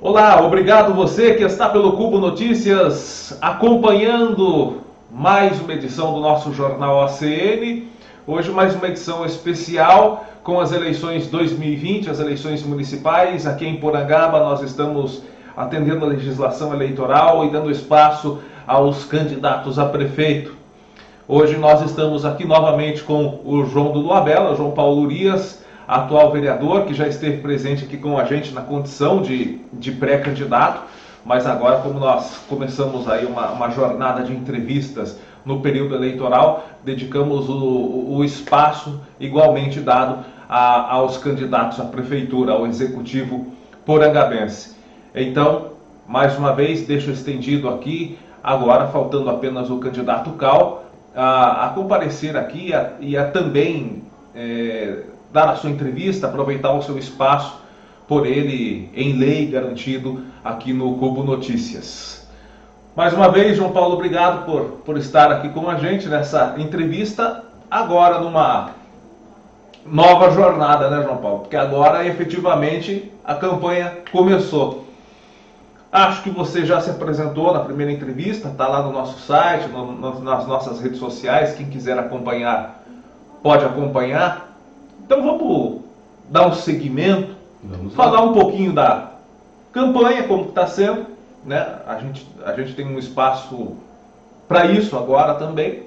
Olá, obrigado você que está pelo Cubo Notícias acompanhando mais uma edição do nosso Jornal ACN. Hoje mais uma edição especial com as eleições 2020, as eleições municipais. Aqui em Porangaba nós estamos atendendo a legislação eleitoral e dando espaço aos candidatos a prefeito. Hoje nós estamos aqui novamente com o João do Luabella, João Paulo Urias, atual vereador, que já esteve presente aqui com a gente na condição de pré-candidato, mas agora, como nós começamos aí uma jornada de entrevistas no período eleitoral, dedicamos o espaço igualmente dado aos candidatos à prefeitura, ao executivo porangabense. Então, mais uma vez, deixo estendido aqui, agora faltando apenas o candidato Cal, a comparecer aqui e a também dar a sua entrevista, aproveitar o seu espaço por ele em lei garantido aqui no Cubo Notícias. Mais uma vez, João Paulo, obrigado por estar aqui com a gente nessa entrevista, agora numa nova jornada, né, João Paulo? Porque agora efetivamente a campanha começou. Acho que você já se apresentou na primeira entrevista, está lá no nosso site, nas nossas redes sociais, quem quiser acompanhar pode acompanhar. Então vamos dar um seguimento, falar um pouquinho da campanha, como está sendo, né? A gente tem um espaço para isso agora também.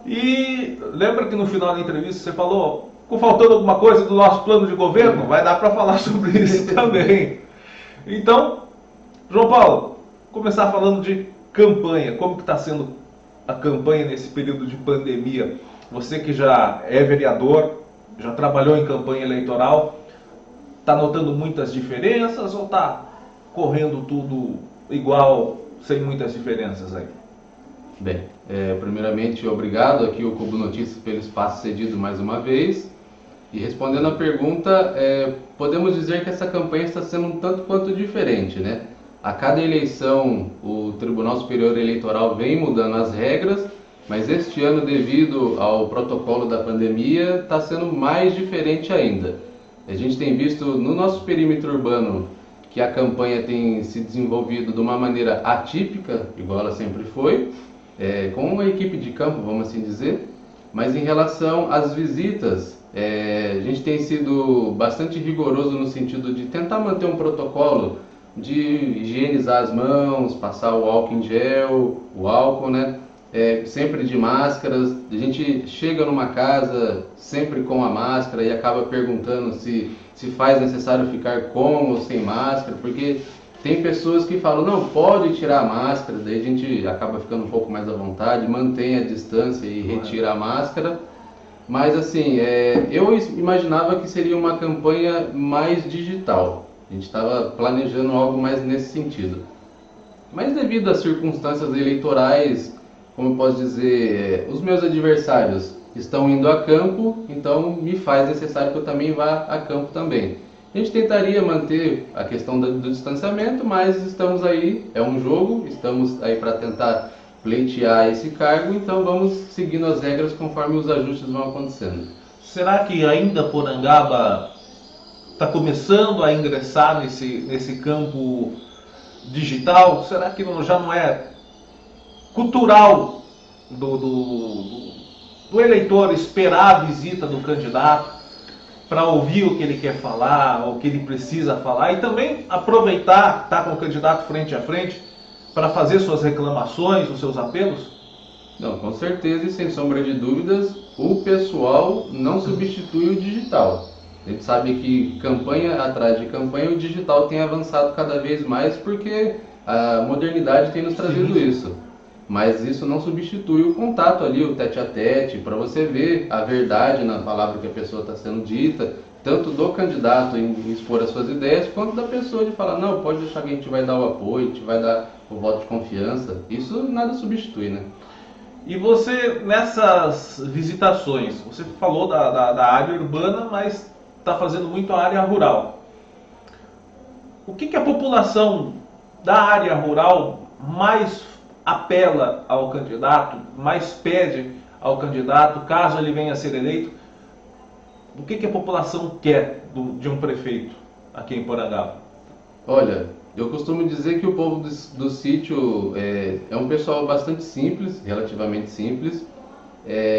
E lembra que no final da entrevista você falou, ficou faltando alguma coisa do nosso plano de governo? Vai dar para falar sobre isso também. Então, João Paulo, começar falando de campanha. Como que está sendo a campanha nesse período de pandemia? Você que já é vereador, já trabalhou em campanha eleitoral, está notando muitas diferenças ou está correndo tudo igual, sem muitas diferenças aí? Bem, primeiramente, obrigado aqui ao Cubo Notícias pelo espaço cedido mais uma vez. E respondendo a pergunta, podemos dizer que essa campanha está sendo um tanto quanto diferente, né? A cada eleição, o Tribunal Superior Eleitoral vem mudando as regras, mas este ano, devido ao protocolo da pandemia, está sendo mais diferente ainda. A gente tem visto no nosso perímetro urbano que a campanha tem se desenvolvido de uma maneira atípica, igual ela sempre foi, com uma equipe de campo, vamos assim dizer, mas em relação às visitas, a gente tem sido bastante rigoroso no sentido de tentar manter um protocolo de higienizar as mãos, passar o álcool em gel, o álcool, né? Sempre de máscaras. A gente chega numa casa sempre com a máscara e acaba perguntando se faz necessário ficar com ou sem máscara, porque tem pessoas que falam, não, pode tirar a máscara, daí a gente acaba ficando um pouco mais à vontade, mantém a distância e retira a máscara. Mas assim, eu imaginava que seria uma campanha mais digital. A gente estava planejando algo mais nesse sentido. Mas devido às circunstâncias eleitorais, como eu posso dizer, os meus adversários estão indo a campo, então me faz necessário que eu também vá a campo também. A gente tentaria manter a questão do distanciamento, mas estamos aí, é um jogo, estamos aí para tentar pleitear esse cargo, então vamos seguindo as regras conforme os ajustes vão acontecendo. Será que ainda Porangaba está começando a ingressar nesse campo digital? Será que já não é cultural do eleitor esperar a visita do candidato para ouvir o que ele quer falar, o que ele precisa falar e também aproveitar estar com o candidato frente a frente para fazer suas reclamações, os seus apelos? Não, com certeza e sem sombra de dúvidas, o pessoal não substitui o digital. A gente sabe que campanha atrás de campanha, o digital tem avançado cada vez mais porque a modernidade tem nos trazido isso. Mas isso não substitui o contato ali, o tete-a-tete, para você ver a verdade na palavra que a pessoa está sendo dita, tanto do candidato em expor as suas ideias, quanto da pessoa de falar, não, pode deixar que a gente vai dar o apoio, a gente vai dar o voto de confiança. Isso nada substitui, né? E você, nessas visitações, você falou da área urbana, mas está fazendo muito a área rural. O que a população da área rural mais apela ao candidato, mais pede ao candidato, caso ele venha a ser eleito? O que a população quer de um prefeito aqui em Porangaba? Olha, Eu costumo dizer que o povo do sítio é um pessoal bastante simples, relativamente simples,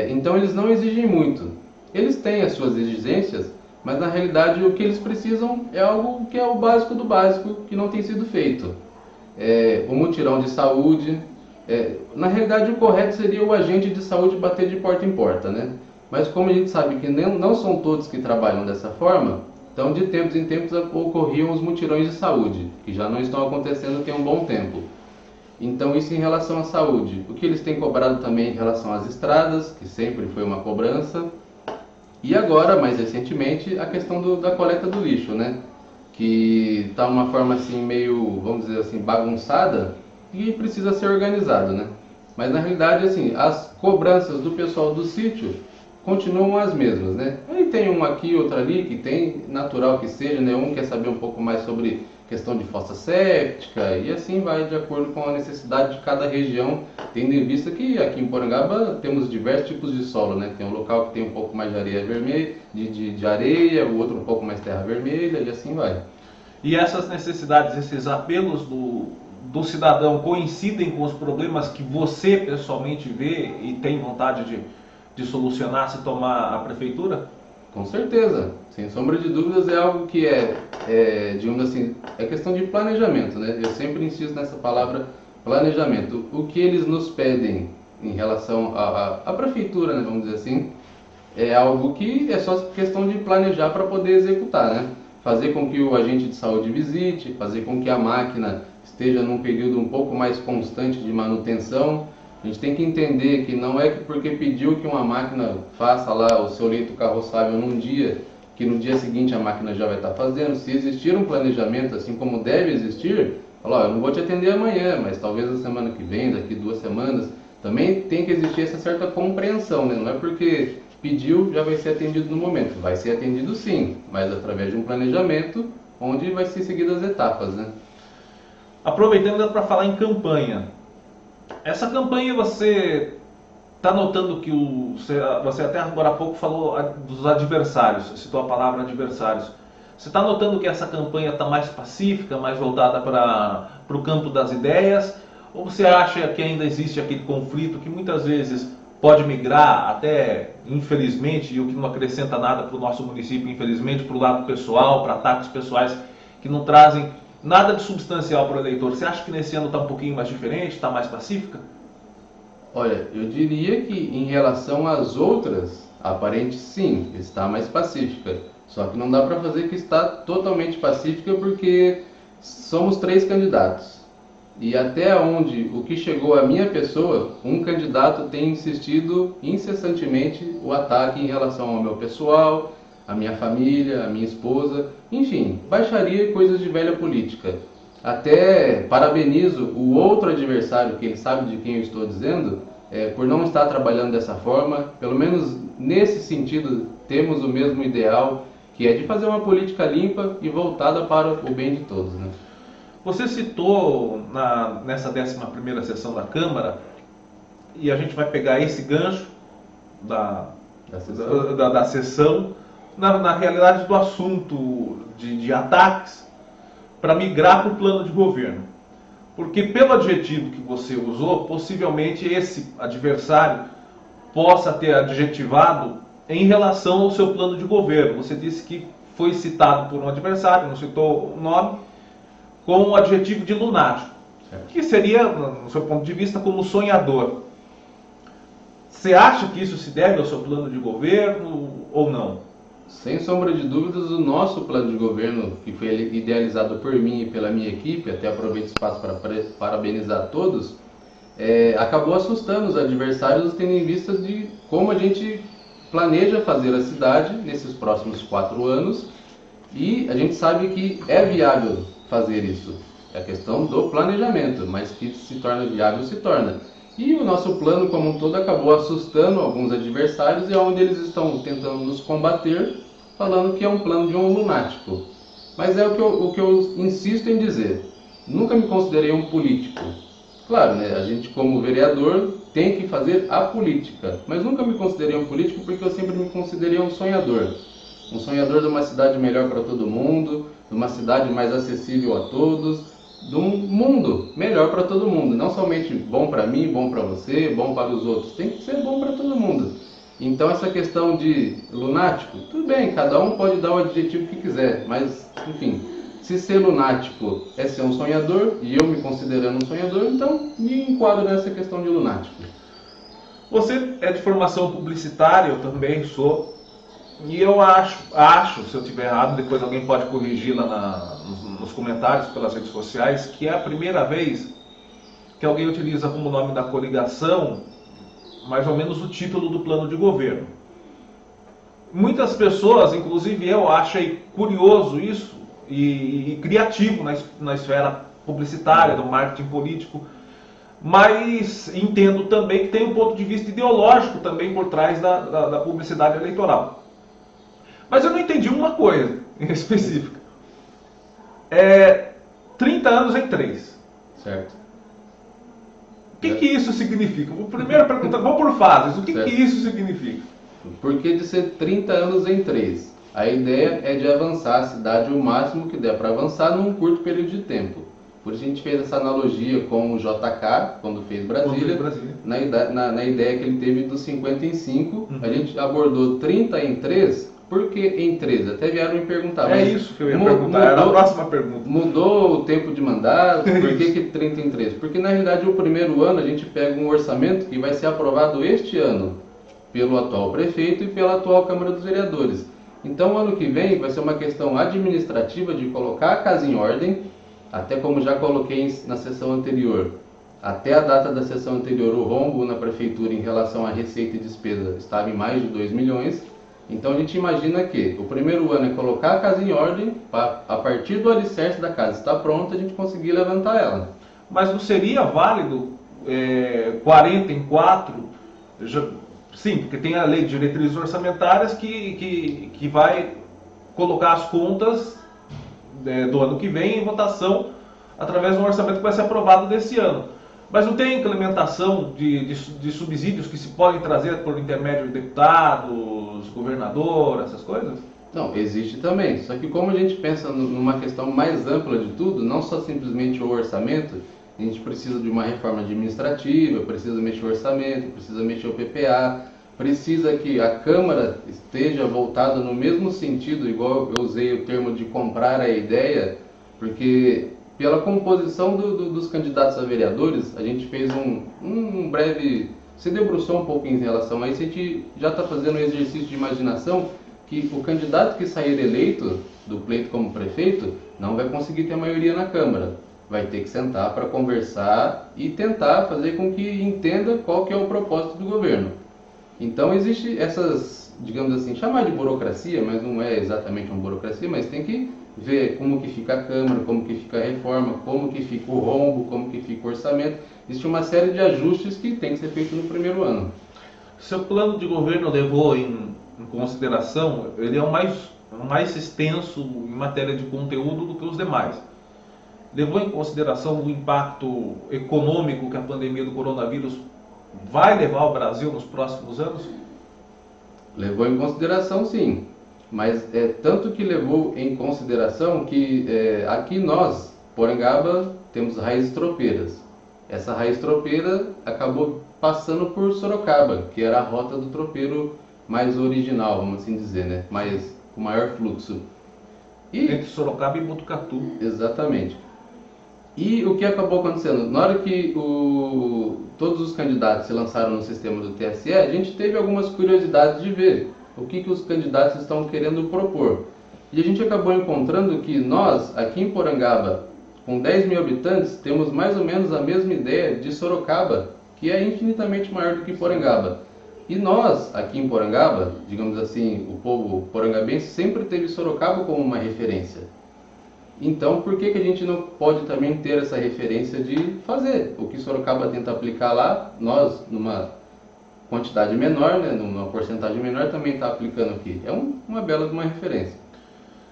então eles não exigem muito. Eles têm as suas exigências, mas na realidade o que eles precisam é algo que é o básico do básico, que não tem sido feito. O mutirão de saúde. Na realidade, o correto seria o agente de saúde bater de porta em porta, né? Mas como a gente sabe que não são todos que trabalham dessa forma, então de tempos em tempos ocorriam os mutirões de saúde, que já não estão acontecendo tem um bom tempo. Então isso em relação à saúde. O que eles têm cobrado também em relação às estradas, que sempre foi uma cobrança. E agora, mais recentemente, a questão da coleta do lixo, né? Que está uma forma assim meio, vamos dizer assim, bagunçada e precisa ser organizado, né? Mas na realidade, assim, as cobranças do pessoal do sítio continuam as mesmas, né? Aí tem um aqui, outro ali, que tem, natural que seja, né? Um quer saber um pouco mais sobre questão de fossa séptica e assim vai de acordo com a necessidade de cada região, tendo em vista que aqui em Porangaba temos diversos tipos de solo, né? Tem um local que tem um pouco mais de areia vermelha, de areia, o outro um pouco mais terra vermelha e assim vai. E essas necessidades, esses apelos do cidadão coincidem com os problemas que você pessoalmente vê e tem vontade de solucionar se tomar a prefeitura? Com certeza, sem sombra de dúvidas é algo que digamos assim, é questão de planejamento, né? Eu sempre insisto nessa palavra planejamento. O que eles nos pedem em relação à prefeitura, né, vamos dizer assim, é algo que é só questão de planejar para poder executar, né? Fazer com que o agente de saúde visite, fazer com que a máquina esteja num período um pouco mais constante de manutenção. A gente tem que entender que não é que porque pediu que uma máquina faça lá o seu leito carroçável num dia, que no dia seguinte a máquina já vai estar fazendo. Se existir um planejamento, assim como deve existir, fala, eu não vou te atender amanhã, mas talvez na semana que vem, daqui 2 semanas, também tem que existir essa certa compreensão, né? Não é porque pediu já vai ser atendido no momento. Vai ser atendido sim, mas através de um planejamento onde vai ser seguidas as etapas, né? Aproveitando para falar em campanha. Essa campanha você está notando que você até agora há pouco falou dos adversários, citou a palavra adversários. Você está notando que essa campanha está mais pacífica, mais voltada para o campo das ideias? Ou você acha que ainda existe aquele conflito que muitas vezes pode migrar até, infelizmente, e o que não acrescenta nada para o nosso município, infelizmente, para o lado pessoal, para ataques pessoais que não trazem nada de substancial para o eleitor? Você acha que nesse ano está um pouquinho mais diferente, está mais pacífica? Olha, eu diria que em relação às outras, aparente sim, está mais pacífica. Só que não dá para fazer que está totalmente pacífica porque somos 3 candidatos. E até onde o que chegou à minha pessoa, um candidato tem insistido incessantemente o ataque em relação ao meu pessoal, à minha família, à minha esposa, enfim, baixaria e coisas de velha política. Até parabenizo o outro adversário, que ele sabe de quem eu estou dizendo, por não estar trabalhando dessa forma. Pelo menos nesse sentido, temos o mesmo ideal, que é de fazer uma política limpa e voltada para o bem de todos, né? Você citou nessa 11ª sessão da Câmara, e a gente vai pegar esse gancho da sessão, na realidade do assunto de ataques, para migrar para o plano de governo. Porque pelo adjetivo que você usou, possivelmente esse adversário possa ter adjetivado em relação ao seu plano de governo. Você disse que foi citado por um adversário, não citou o nome, com o adjetivo de lunático, que seria, no seu ponto de vista, como sonhador. Você acha que isso se deve ao seu plano de governo ou não? Sem sombra de dúvidas, o nosso plano de governo, que foi idealizado por mim e pela minha equipe, até aproveito o espaço para parabenizar todos, acabou assustando os adversários, tendo em vista de como a gente planeja fazer a cidade nesses próximos 4 anos, e a gente sabe que é viável fazer isso. É a questão do planejamento, mas que se torna viável, se torna. E o nosso plano como um todo acabou assustando alguns adversários, e é onde eles estão tentando nos combater, falando que é um plano de um lunático. Mas é o que eu insisto em dizer. Nunca me considerei um político. Claro, né, a gente como vereador tem que fazer a política, mas nunca me considerei um político porque eu sempre me considerei um sonhador. Um sonhador de uma cidade melhor para todo mundo, de uma cidade mais acessível a todos, de um mundo melhor para todo mundo, não somente bom para mim, bom para você, bom para os outros, tem que ser bom para todo mundo. Então essa questão de lunático, tudo bem, cada um pode dar o adjetivo que quiser, mas enfim, se ser lunático é ser um sonhador, e eu me considerando um sonhador, então me enquadro nessa questão de lunático. Você é de formação publicitária, eu também sou. E eu acho, se eu estiver errado, depois alguém pode corrigir lá nos comentários, pelas redes sociais, que é a primeira vez que alguém utiliza como nome da coligação mais ou menos o título do plano de governo. Muitas pessoas, inclusive eu, achei curioso isso e criativo na esfera publicitária, do marketing político, mas entendo também que tem um ponto de vista ideológico também por trás da publicidade eleitoral. Mas eu não entendi uma coisa em específica. 30 anos em 3. Certo. O que isso significa? Primeira pergunta, vamos por fases. O que isso significa? Por que de ser 30 anos em 3? A ideia é de avançar a cidade o máximo que der para avançar num curto período de tempo. Por isso a gente fez essa analogia com o JK, quando fez Brasília, na ideia que ele teve dos 50 em 5. A gente abordou 30 em 3, por que em 3? Até vieram me perguntar. É isso que eu ia perguntar, era a próxima pergunta. Mudou o tempo de mandato, por que 30 em 3? Porque na realidade o primeiro ano a gente pega um orçamento que vai ser aprovado este ano pelo atual prefeito e pela atual Câmara dos Vereadores. Então, ano que vem vai ser uma questão administrativa de colocar a casa em ordem, até como já coloquei na sessão anterior. Até a data da sessão anterior, o rombo na prefeitura em relação à receita e despesa estava em mais de 2 milhões. Então, a gente imagina que o primeiro ano é colocar a casa em ordem, para a partir do alicerce da casa estar pronta, a gente conseguir levantar ela. Mas não seria válido 40 em 4? Sim, porque tem a lei de diretrizes orçamentárias que vai colocar as contas do ano que vem em votação através de um orçamento que vai ser aprovado desse ano. Mas não tem implementação de subsídios que se podem trazer por intermédio de deputados, governador, essas coisas? Não, existe também. Só que como a gente pensa numa questão mais ampla de tudo, não só simplesmente o orçamento, a gente precisa de uma reforma administrativa, precisa mexer o orçamento, precisa mexer o PPA, precisa que a Câmara esteja voltada no mesmo sentido, igual eu usei o termo de comprar a ideia, porque pela composição dos candidatos a vereadores, a gente fez um breve... se debruçou um pouco em relação a isso, a gente já está fazendo um exercício de imaginação que o candidato que sair eleito do pleito como prefeito não vai conseguir ter maioria na Câmara. Vai ter que sentar para conversar e tentar fazer com que entenda qual que é o propósito do governo. Então existe essas, digamos assim, chamar de burocracia, mas não é exatamente uma burocracia, mas tem que ver como que fica a Câmara, como que fica a reforma, como que fica o rombo, como que fica o orçamento. Existe uma série de ajustes que tem que ser feito no primeiro ano. Seu plano de governo levou em consideração, ele é o mais extenso em matéria de conteúdo do que os demais. Levou em consideração o impacto econômico que a pandemia do coronavírus vai levar ao Brasil nos próximos anos? Levou em consideração, sim. Mas é tanto que levou em consideração que aqui nós, Porangaba, temos raízes tropeiras. Essa raiz tropeira acabou passando por Sorocaba, que era a rota do tropeiro mais original, vamos assim dizer, né? Com maior fluxo. Entre Sorocaba e Botucatu. Exatamente. E o que acabou acontecendo? Na hora que todos os candidatos se lançaram no sistema do TSE, a gente teve algumas curiosidades de ver o que os candidatos estão querendo propor. E a gente acabou encontrando que nós, aqui em Porangaba, com 10 mil habitantes, temos mais ou menos a mesma ideia de Sorocaba, que é infinitamente maior do que Porangaba. E nós, aqui em Porangaba, digamos assim, o povo porangabense sempre teve Sorocaba como uma referência. Então, por que a gente não pode também ter essa referência de fazer o que Sorocaba tenta aplicar lá, nós, numa quantidade menor, né, numa porcentagem menor, também está aplicando aqui? É uma bela de uma referência.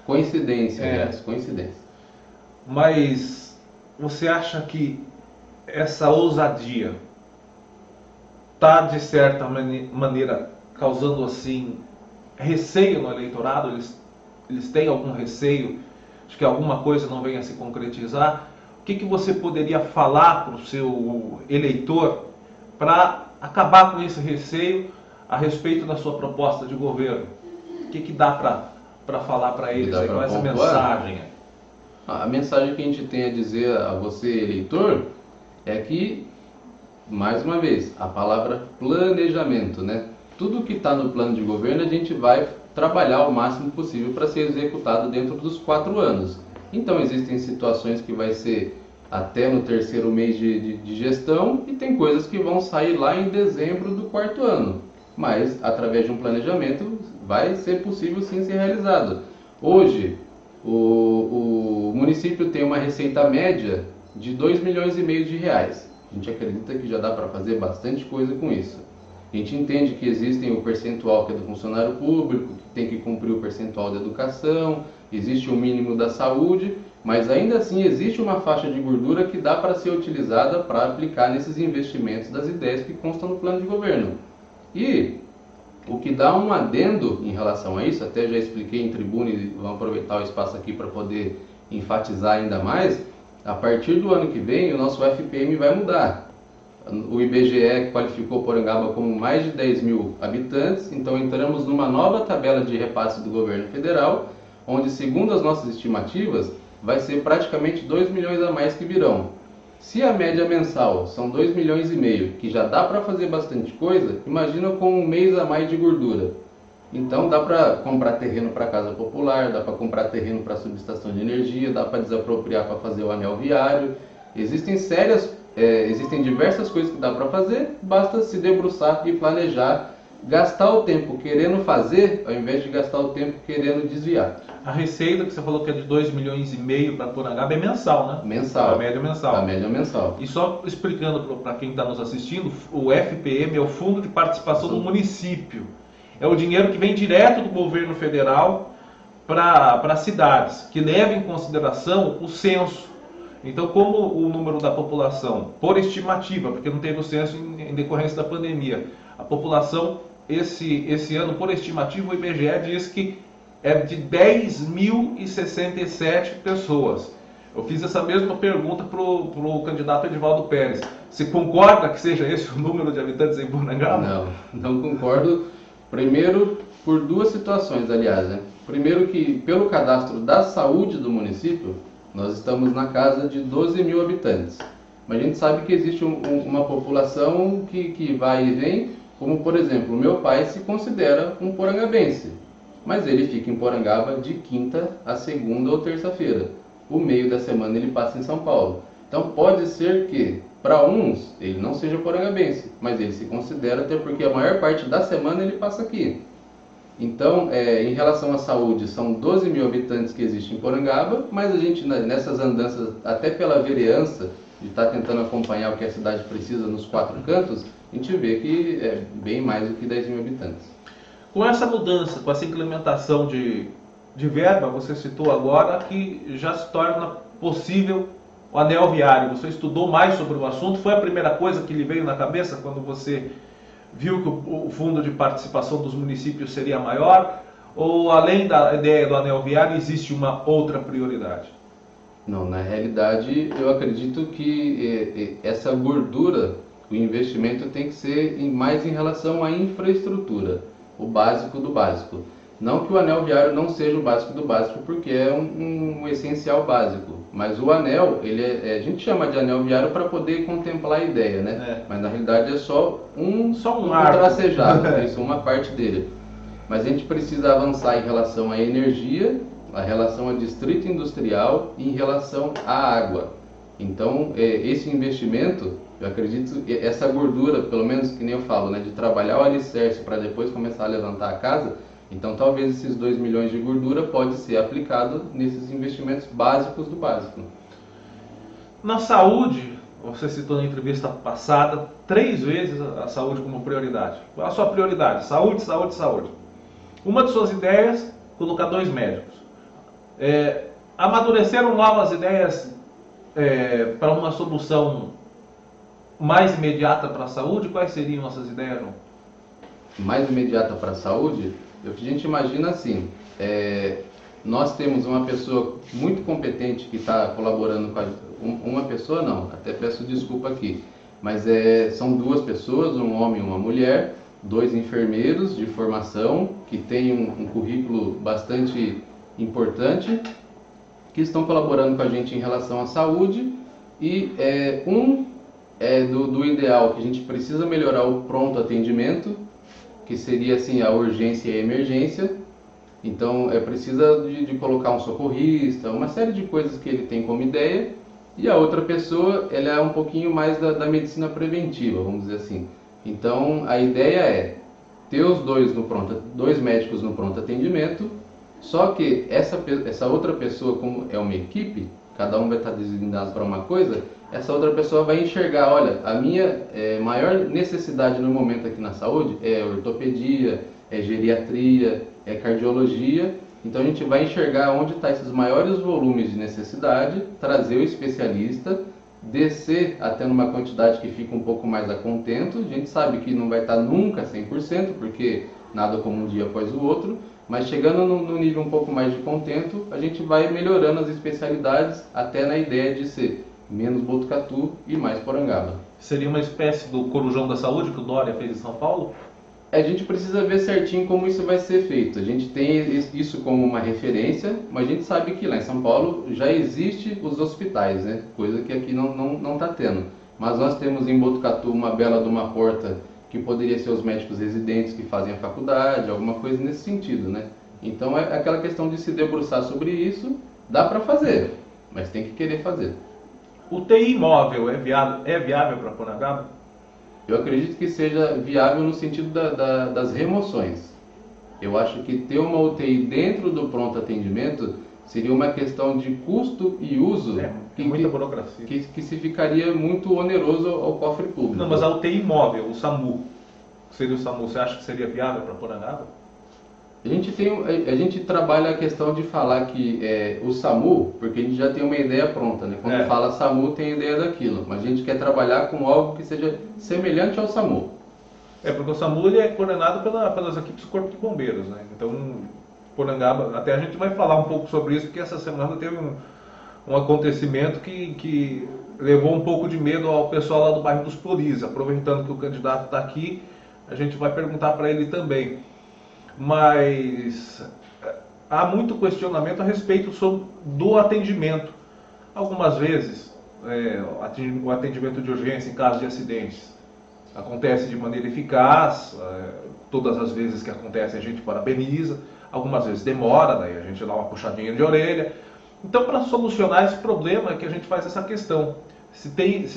Coincidência, aliás, coincidência. Mas você acha que essa ousadia está, de certa maneira, causando assim receio no eleitorado? Eles têm algum receio de que alguma coisa não venha a se concretizar? que você poderia falar para o seu eleitor para acabar com esse receio a respeito da sua proposta de governo? O que dá para falar para eles aí com essa mensagem? A mensagem que a gente tem a dizer a você, eleitor, é que, mais uma vez, a palavra planejamento, né? Tudo que está no plano de governo a gente vai trabalhar o máximo possível para ser executado dentro dos 4 anos. Então existem situações que vai ser até no terceiro mês de gestão e tem coisas que vão sair lá em dezembro do 4º ano. Mas através de um planejamento vai ser possível sim ser realizado. Hoje o município tem uma receita média de 2,5 milhões de reais. A gente acredita que já dá para fazer bastante coisa com isso. A gente entende que existem o percentual que é do funcionário público, que tem que cumprir o percentual da educação, existe o mínimo da saúde, mas ainda assim existe uma faixa de gordura que dá para ser utilizada para aplicar nesses investimentos das ideias que constam no plano de governo. E o que dá um adendo em relação a isso, até já expliquei em tribuna e vamos aproveitar o espaço aqui para poder enfatizar ainda mais, a partir do ano que vem o nosso FPM vai mudar. O IBGE qualificou Porangaba como mais de 10 mil habitantes, então entramos numa nova tabela de repasse do governo federal, onde, segundo as nossas estimativas, vai ser praticamente 2 milhões a mais que virão. Se a média mensal são 2,5 milhões, que já dá para fazer bastante coisa, imagina com um mês a mais de gordura. Então dá para comprar terreno para casa popular, dá para comprar terreno para subestação de energia, dá para desapropriar para fazer o anel viário. Existem diversas coisas que dá para fazer, basta se debruçar e planejar, gastar o tempo querendo fazer, ao invés de gastar o tempo querendo desviar. A receita que você falou que é de 2,5 milhões para Porangaba é mensal, né? Mensal. A média mensal. A média mensal. E só explicando para quem está nos assistindo, o FPM é o Fundo de Participação do Município. É o dinheiro que vem direto do governo federal para cidades, que leva em consideração o censo. Então, como o número da população, por estimativa, porque não teve o censo em decorrência da pandemia, a população, esse ano, por estimativa, o IBGE diz que é de 10.067 pessoas. Eu fiz essa mesma pergunta para o candidato Edivaldo Pérez. Você concorda que seja esse o número de habitantes em Porangaba? Não concordo. Primeiro, por 2 situações, aliás. Né? Primeiro que, pelo cadastro da saúde do município, nós estamos na casa de 12 mil habitantes. Mas a gente sabe que existe uma população que vai e vem, como por exemplo, o meu pai se considera um porangabense, mas ele fica em Porangaba de quinta a segunda ou terça-feira. O meio da semana ele passa em São Paulo. Então pode ser que, para uns, ele não seja porangabense, mas ele se considera, até porque a maior parte da semana ele passa aqui. Então, em relação à saúde, são 12 mil habitantes que existem em Porangaba, mas a gente, nessas andanças, até pela vereança, de estar tentando acompanhar o que a cidade precisa nos 4 cantos, a gente vê que é bem mais do que 10 mil habitantes. Com essa mudança, com essa implementação de verba, você citou agora que já se torna possível o anel viário. Você estudou mais sobre o assunto? Foi a primeira coisa que lhe veio na cabeça quando você viu que o fundo de participação dos municípios seria maior? Ou além da ideia do anel viário, existe uma outra prioridade? Não, na realidade eu acredito que essa gordura, o investimento tem que ser mais em relação à infraestrutura, o básico do básico. Não que o anel viário não seja o básico do básico, porque é um essencial básico. Mas o anel, a gente chama de anel viário para poder contemplar a ideia, né? Mas na realidade é só um tracejado, isso, uma parte dele. Mas a gente precisa avançar em relação à energia, a relação a distrito industrial e em relação à água. Então, esse investimento, eu acredito que essa gordura, pelo menos que nem eu falo, né, de trabalhar o alicerce para depois começar a levantar a casa, então talvez esses 2 milhões de gordura pode ser aplicado nesses investimentos básicos do básico. Na saúde, você citou na entrevista passada 3 vezes a saúde como prioridade. Qual é a sua prioridade? Saúde, saúde, saúde. Uma de suas ideias, colocar 2 médicos. Amadureceram novas ideias para uma solução mais imediata para a saúde? Quais seriam essas ideias, João? Mais imediata para a saúde? A gente imagina assim, nós temos uma pessoa muito competente que está colaborando uma pessoa não, até peço desculpa aqui, mas são duas pessoas, um homem e uma mulher, dois enfermeiros de formação que têm um currículo bastante importante, que estão colaborando com a gente em relação à saúde, e do ideal que a gente precisa melhorar o pronto atendimento, que seria assim a urgência e a emergência. Então precisa de colocar um socorrista, uma série de coisas que ele tem como ideia. E a outra pessoa, ela é um pouquinho mais da medicina preventiva, vamos dizer assim. Então a ideia é ter os dois médicos no pronto atendimento, só que essa outra pessoa, como é uma equipe, cada um vai estar designado para uma coisa, essa outra pessoa vai enxergar, olha, a minha maior necessidade no momento aqui na saúde é ortopedia, é geriatria, é cardiologia. Então a gente vai enxergar onde estão esses maiores volumes de necessidade, trazer o especialista, descer até numa quantidade que fica um pouco mais a contento. A gente sabe que não vai estar nunca 100%, porque nada como um dia após o outro, mas chegando no nível um pouco mais de contento, a gente vai melhorando as especialidades até na ideia de ser menos Botucatu e mais Porangaba. Seria uma espécie do Corujão da Saúde que o Dória fez em São Paulo? A gente precisa ver certinho como isso vai ser feito. A gente tem isso como uma referência, mas a gente sabe que lá em São Paulo já existe os hospitais, né? Coisa que aqui não está tendo. Mas nós temos em Botucatu uma bela de uma porta que poderia ser os médicos residentes que fazem a faculdade, alguma coisa nesse sentido, né? Então é aquela questão de se debruçar sobre isso, dá para fazer, mas tem que querer fazer. O TI móvel é viável para Porangaba? Eu acredito que seja viável no sentido das remoções. Eu acho que ter uma UTI dentro do pronto atendimento seria uma questão de custo e uso muita burocracia. Que se ficaria muito oneroso ao cofre público. Não, mas a UTI móvel, o SAMU, seria o SAMU, você acha que seria viável para Porangaba? A gente trabalha a questão de falar que o SAMU, porque a gente já tem uma ideia pronta, né? Quando fala SAMU tem a ideia daquilo, mas a gente quer trabalhar com algo que seja semelhante ao SAMU. Porque o SAMU ele é coordenado pelas equipes do Corpo de Bombeiros, né? Então, Porangaba, até a gente vai falar um pouco sobre isso, porque essa semana teve um acontecimento que levou um pouco de medo ao pessoal lá do bairro dos Poris. Aproveitando que o candidato está aqui, a gente vai perguntar para ele também. Mas há muito questionamento a respeito do atendimento. Algumas vezes, o atendimento de urgência em caso de acidentes acontece de maneira eficaz, todas as vezes que acontece a gente parabeniza, algumas vezes demora, daí a gente dá uma puxadinha de orelha. Então, para solucionar esse problema é que a gente faz essa questão, se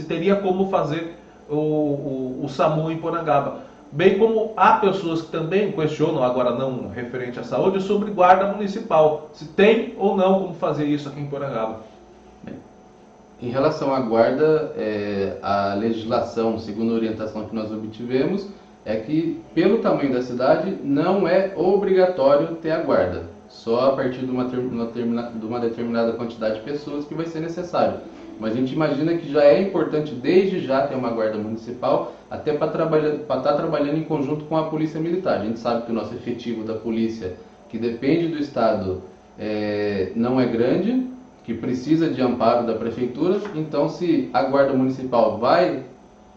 teria como fazer o SAMU em Porangaba. Bem como há pessoas que também questionam, agora não referente à saúde, sobre guarda municipal. Se tem ou não como fazer isso aqui em Porangaba. Em relação à guarda, a legislação, segundo a orientação que nós obtivemos, é que pelo tamanho da cidade não é obrigatório ter a guarda. Só a partir de uma determinada quantidade de pessoas que vai ser necessário. Mas a gente imagina que já é importante desde já ter uma guarda municipal, até para estar trabalhando em conjunto com a Polícia Militar. A gente sabe que o nosso efetivo da polícia, que depende do Estado, não é grande, que precisa de amparo da Prefeitura. Então, se a Guarda Municipal vai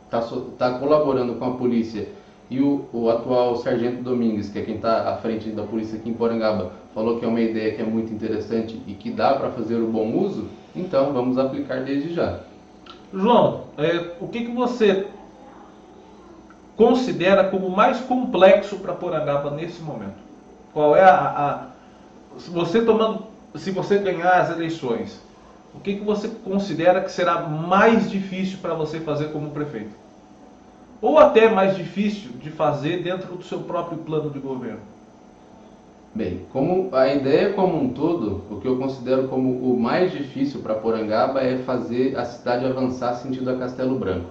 estar colaborando com a polícia e o atual Sargento Domingues, que é quem está à frente da polícia aqui em Porangaba, falou que é uma ideia que é muito interessante e que dá para fazer o bom uso, então vamos aplicar desde já. João, o que você considera como mais complexo para Porangaba nesse momento? Qual é se você ganhar as eleições, o que você considera que será mais difícil para você fazer como prefeito? Ou até mais difícil de fazer dentro do seu próprio plano de governo? Bem, como a ideia como um todo, o que eu considero como o mais difícil para Porangaba é fazer a cidade avançar sentido a Castelo Branco,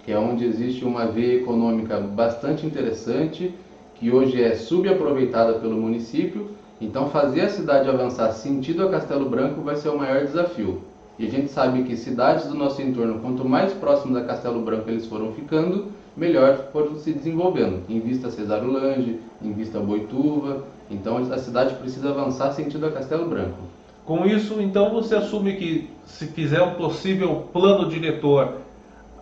que é onde existe uma veia econômica bastante interessante, que hoje é subaproveitada pelo município. Então fazer a cidade avançar sentido a Castelo Branco vai ser o maior desafio. E a gente sabe que cidades do nosso entorno, quanto mais próximos a Castelo Branco eles foram ficando, melhor foram se desenvolvendo. Em vista Cesário Lange, em vista Boituva. Então a cidade precisa avançar sentido a Castelo Branco. Com isso, então, você assume que se fizer um possível plano diretor,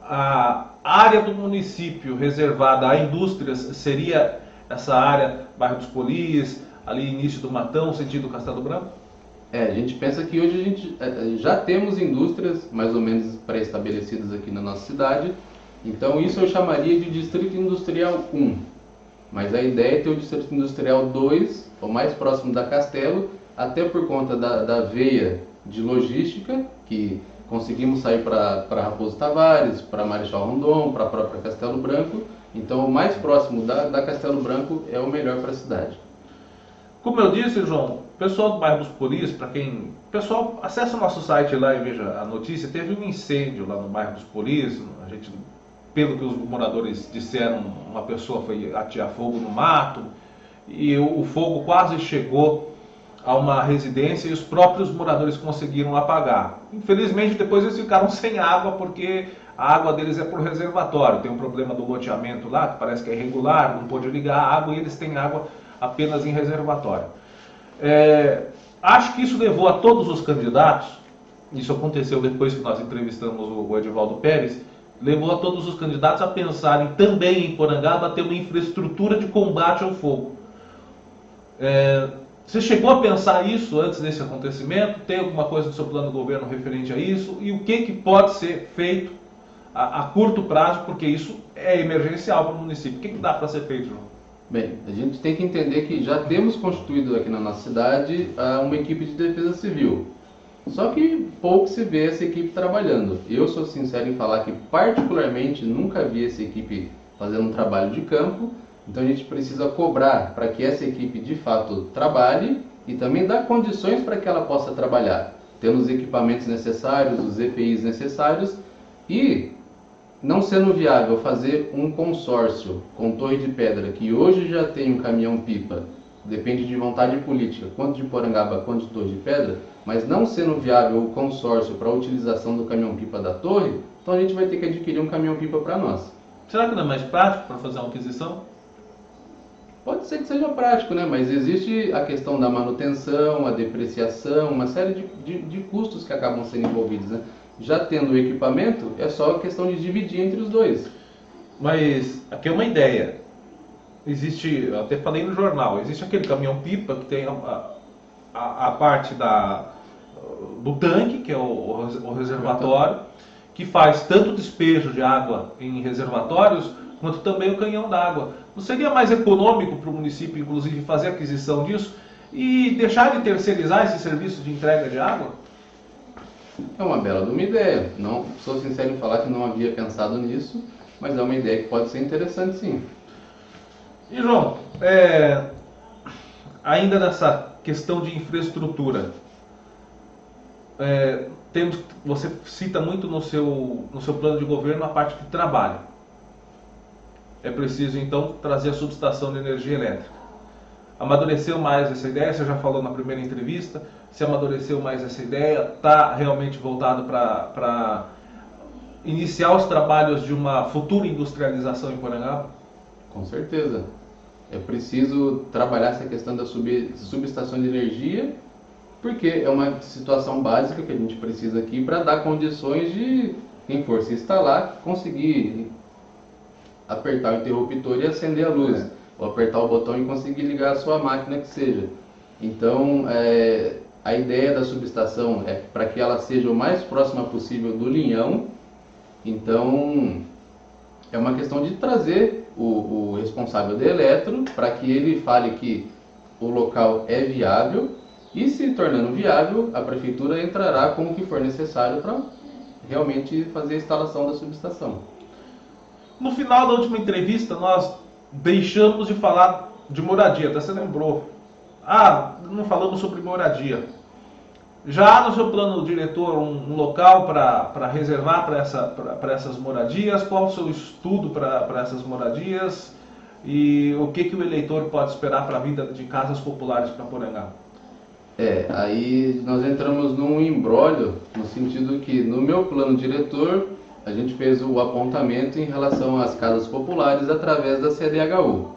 a área do município reservada a indústrias seria essa área, bairro dos Polis, ali início do Matão, sentido Castelo Branco? A gente pensa que hoje a gente já temos indústrias mais ou menos pré-estabelecidas aqui na nossa cidade, então isso eu chamaria de Distrito Industrial 1. Mas a ideia é ter o Distrito Industrial 2, o mais próximo da Castelo, até por conta da veia de logística, que conseguimos sair para Raposo Tavares, para Marechal Rondon, para a própria Castelo Branco. Então o mais próximo da Castelo Branco é o melhor para a cidade. Como eu disse, João, o pessoal do bairro dos Polis, para quem... Pessoal, acessa o nosso site lá e veja a notícia. Teve um incêndio lá no bairro dos Polis. A gente, pelo que os moradores disseram, uma pessoa foi atear fogo no mato e o fogo quase chegou a uma residência e os próprios moradores conseguiram apagar. Infelizmente, depois eles ficaram sem água porque a água deles é por reservatório. Tem um problema do loteamento lá, que parece que é irregular, não pôde ligar a água e eles têm água apenas em reservatório. Acho que isso levou a todos os candidatos, isso aconteceu depois que nós entrevistamos o Edivaldo Pérez, levou a todos os candidatos a pensarem também em Porangaba ter uma infraestrutura de combate ao fogo. Você chegou a pensar isso antes desse acontecimento? Tem alguma coisa no seu plano de governo referente a isso? E o que pode ser feito a curto prazo, porque isso é emergencial para o município? O que dá para ser feito, João? Bem, a gente tem que entender que já temos constituído aqui na nossa cidade uma equipe de defesa civil. Só que pouco se vê essa equipe trabalhando. Eu sou sincero em falar que particularmente nunca vi essa equipe fazendo um trabalho de campo. Então a gente precisa cobrar para que essa equipe de fato trabalhe e também dar condições para que ela possa trabalhar, tendo os equipamentos necessários, os EPIs necessários e não sendo viável fazer um consórcio com Torre de Pedra, que hoje já tem um caminhão-pipa, depende de vontade política, quanto de Porangaba quanto de Torre de Pedra, mas não sendo viável o consórcio para a utilização do caminhão-pipa da Torre, então a gente vai ter que adquirir um caminhão-pipa para nós. Será que não é mais prático para fazer uma aquisição? Pode ser que seja prático, né? Mas existe a questão da manutenção, a depreciação, uma série de custos que acabam sendo envolvidos, né? Já tendo o equipamento, é só questão de dividir entre os dois. Mas aqui é uma ideia. Existe, eu até falei no jornal, existe aquele caminhão-pipa que tem a parte do tanque, que é o reservatório, que faz tanto despejo de água em reservatórios, quanto também o canhão d'água. Não seria mais econômico para o município, inclusive, fazer a aquisição disso e deixar de terceirizar esse serviço de entrega de água? É uma bela de uma ideia. Não sou sincero em falar que não havia pensado nisso, mas é uma ideia que pode ser interessante, sim. E, João, ainda nessa questão de infraestrutura, você cita muito no seu plano de governo a parte de trabalho. É preciso, então, trazer a subestação de energia elétrica. Amadureceu mais essa ideia? Você já falou na primeira entrevista. Se amadureceu mais essa ideia, está realmente voltado para iniciar os trabalhos de uma futura industrialização em Porangaba? Com certeza. É preciso trabalhar essa questão da subestação de energia, porque é uma situação básica que a gente precisa aqui para dar condições de quem for se instalar conseguir apertar o interruptor e acender a luz, ou apertar o botão e conseguir ligar a sua máquina que seja. Então, a ideia da subestação é para que ela seja o mais próxima possível do linhão. Então, é uma questão de trazer o responsável de eletro para que ele fale que o local é viável e, se tornando viável, a prefeitura entrará com o que for necessário para realmente fazer a instalação da subestação. No final da última entrevista, nós deixamos de falar de moradia, até você lembrou. Não falamos sobre moradia. Já há no seu plano diretor um local para reservar para essas moradias? Qual o seu estudo para essas moradias? E o que o eleitor pode esperar para a vida de casas populares para Porangaba? Aí nós entramos num imbróglio, no sentido que no meu plano diretor a gente fez o apontamento em relação às casas populares através da CDHU.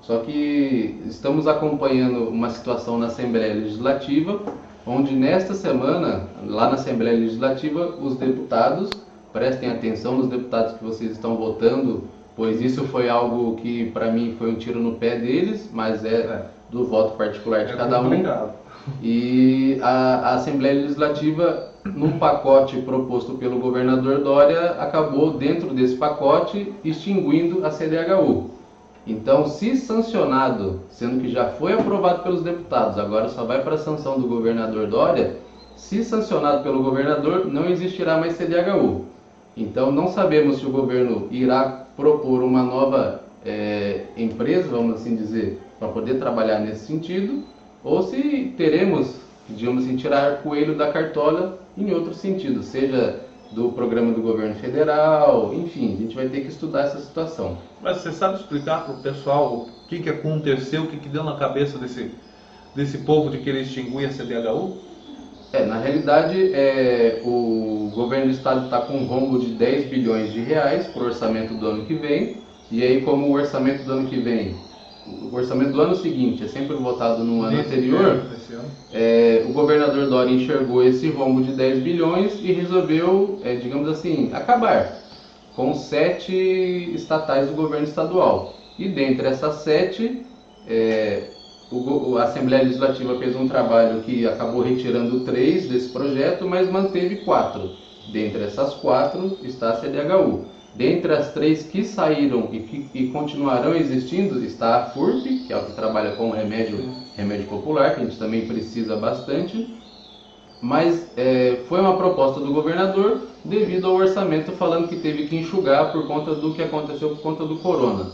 Só que estamos acompanhando uma situação na Assembleia Legislativa onde nesta semana, lá na Assembleia Legislativa, os deputados, prestem atenção nos deputados que vocês estão votando, pois isso foi algo que para mim foi um tiro no pé deles, mas é do voto particular de cada complicado. E a Assembleia Legislativa, num pacote proposto pelo governador Dória, acabou dentro desse pacote extinguindo a CDHU. Então, se sancionado, sendo que já foi aprovado pelos deputados, agora só vai para a sanção do governador Dória, se sancionado pelo governador, não existirá mais CDHU. Então, não sabemos se o governo irá propor uma nova empresa, vamos assim dizer, para poder trabalhar nesse sentido, ou se teremos, digamos assim, tirar coelho da cartola em outro sentido, seja do programa do governo federal, enfim, a gente vai ter que estudar essa situação. Mas você sabe explicar para o pessoal o que aconteceu, o que deu na cabeça desse povo de querer extinguir a CDHU? Na realidade, o governo do estado está com um rombo de 10 bilhões de reais para o orçamento do ano que vem, e aí como o orçamento do ano que vem, o orçamento do ano seguinte é sempre votado no ano anterior, o governador Dória enxergou esse rombo de 10 bilhões e resolveu, digamos assim, acabar com 7 estatais do governo estadual. E dentre essas 7, a Assembleia Legislativa fez um trabalho que acabou retirando 3 desse projeto, mas manteve 4. Dentre essas 4 está a CDHU. Dentre as 3 que saíram e continuarão existindo, está a FURP, que é o que trabalha com remédio popular, que a gente também precisa bastante. Mas foi uma proposta do governador devido ao orçamento, falando que teve que enxugar por conta do que aconteceu por conta do corona.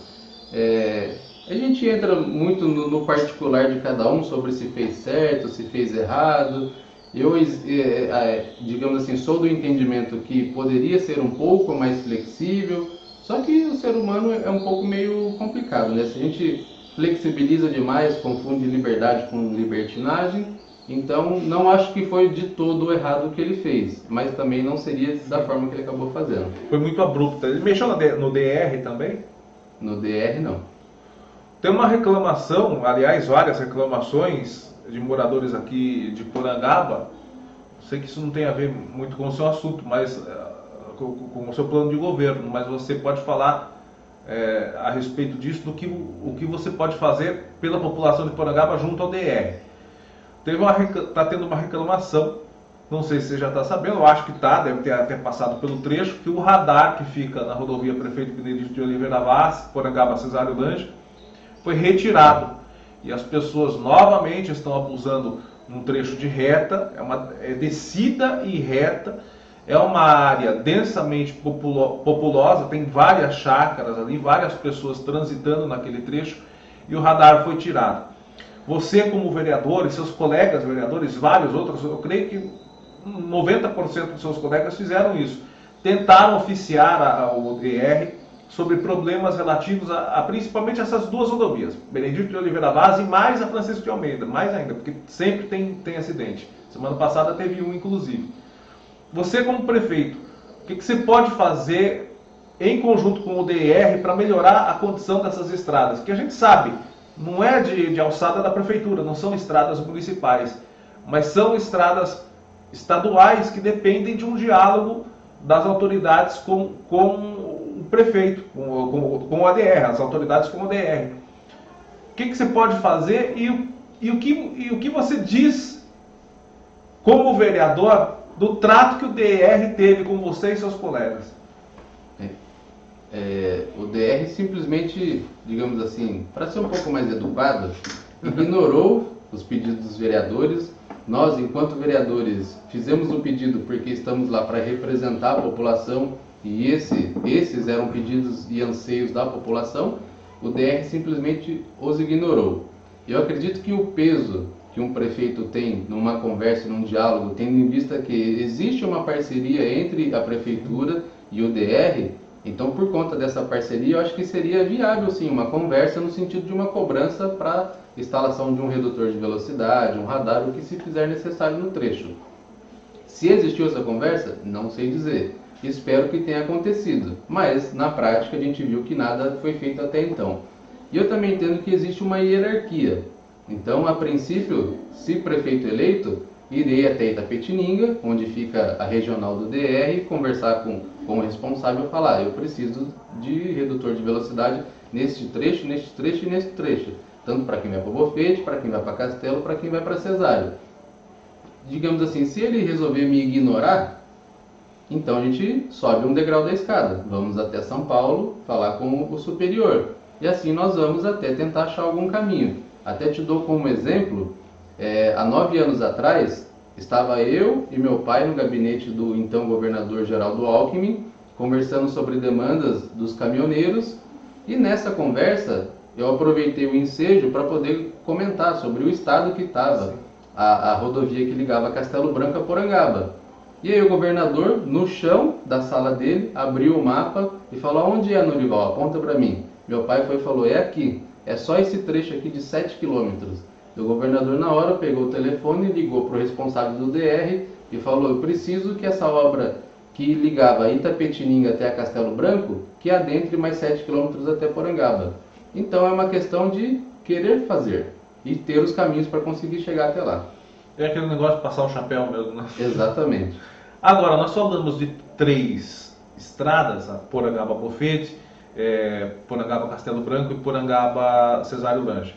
A gente entra muito no particular de cada um sobre se fez certo, se fez errado. Eu, digamos assim, sou do entendimento que poderia ser um pouco mais flexível, só que o ser humano é um pouco meio complicado, né? Se a gente flexibiliza demais, confunde liberdade com libertinagem, então não acho que foi de todo errado o que ele fez, mas também não seria da forma que ele acabou fazendo. Foi muito abrupto. Ele mexeu no DR também? No DR, não. Tem uma reclamação, aliás, várias reclamações de moradores aqui de Porangaba. Sei que isso não tem a ver muito com o seu assunto, mas com o seu plano de governo, mas você pode falar a respeito disso, o que você pode fazer pela população de Porangaba junto ao DR. Está tendo uma reclamação, não sei se você já está sabendo, eu acho que está, deve ter até passado pelo trecho, que o radar que fica na rodovia Prefeito Benedito de Oliveira Vaz, Porangaba Cesário Lange, foi retirado. E as pessoas novamente estão abusando num trecho de reta, é descida e reta, é uma área densamente populosa, tem várias chácaras ali, várias pessoas transitando naquele trecho, e o radar foi tirado. Você como vereador e seus colegas vereadores, vários outros, eu creio que 90% dos seus colegas fizeram isso. Tentaram oficiar o DR sobre problemas relativos a principalmente essas duas rodovias, Benedito de Oliveira Vaz e mais a Francisco de Almeida, mais ainda, porque sempre tem acidente. Semana passada teve um, inclusive. Você como prefeito, o que você pode fazer em conjunto com o DR para melhorar a condição dessas estradas? Que a gente sabe, não é de alçada da prefeitura, não são estradas municipais, mas são estradas estaduais que dependem de um diálogo das autoridades com o prefeito, com o ADR, as autoridades com o ADR. O que você pode fazer e o que você diz como vereador do trato que o DR teve com você e seus colegas? O DR simplesmente, digamos assim, para ser um pouco mais educado, ignorou os pedidos dos vereadores. Nós, enquanto vereadores, fizemos o pedido porque estamos lá para representar a população e esses eram pedidos e anseios da população. O DR simplesmente os ignorou. Eu acredito que o peso que um prefeito tem numa conversa, num diálogo, tendo em vista que existe uma parceria entre a prefeitura e o DR, então por conta dessa parceria eu acho que seria viável sim uma conversa no sentido de uma cobrança para instalação de um redutor de velocidade, um radar, o que se fizer necessário no trecho. Se existiu essa conversa, não sei dizer. Espero que tenha acontecido, mas na prática a gente viu que nada foi feito até então. E eu também entendo que existe uma hierarquia. Então, a princípio, se prefeito eleito, irei até Itapetininga, onde fica a regional do DR, conversar com o responsável e falar, eu preciso de redutor de velocidade neste trecho, neste trecho e neste trecho. Tanto para quem vai para Bofete, para quem vai para Castelo, para quem vai para Cesário. Digamos assim, se ele resolver me ignorar, então a gente sobe um degrau da escada. Vamos até São Paulo, falar com o superior. E assim nós vamos até tentar achar algum caminho. Até te dou como exemplo, há 9 anos atrás, estava eu e meu pai no gabinete do então governador Geraldo Alckmin, conversando sobre demandas dos caminhoneiros, e nessa conversa eu aproveitei o ensejo para poder comentar sobre o estado que estava a rodovia que ligava Castelo Branco a Porangaba. E aí o governador, no chão da sala dele, abriu o mapa e falou, onde é, Norival? Aponta para mim. Meu pai foi e falou, é aqui, é só esse trecho aqui de 7 quilômetros. O governador na hora pegou o telefone, ligou para o responsável do DR e falou, eu preciso que essa obra que ligava Itapetininga até a Castelo Branco, que adentre mais 7 quilômetros até Porangaba. Então é uma questão de querer fazer e ter os caminhos para conseguir chegar até lá. É aquele negócio de passar o chapéu mesmo, né? Exatamente. Agora, nós falamos de 3 estradas, a Porangaba-Bofete, Porangaba-Castelo Branco e Porangaba-Cesário Lange.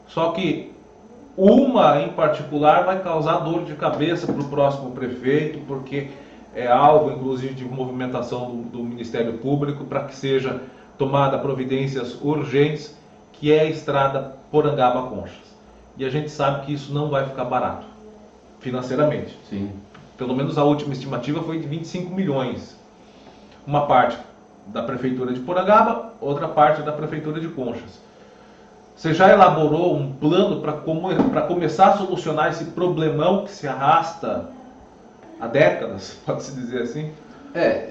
Só que uma em particular vai causar dor de cabeça para o próximo prefeito, porque é alvo, inclusive, de movimentação do Ministério Público para que seja tomada providências urgentes, que é a estrada Porangaba-Conchas. E a gente sabe que isso não vai ficar barato, financeiramente. Sim. Pelo menos a última estimativa foi de 25 milhões. Uma parte da Prefeitura de Porangaba, outra parte da Prefeitura de Conchas. Você já elaborou um plano para começar a solucionar esse problemão que se arrasta há décadas, pode-se dizer assim?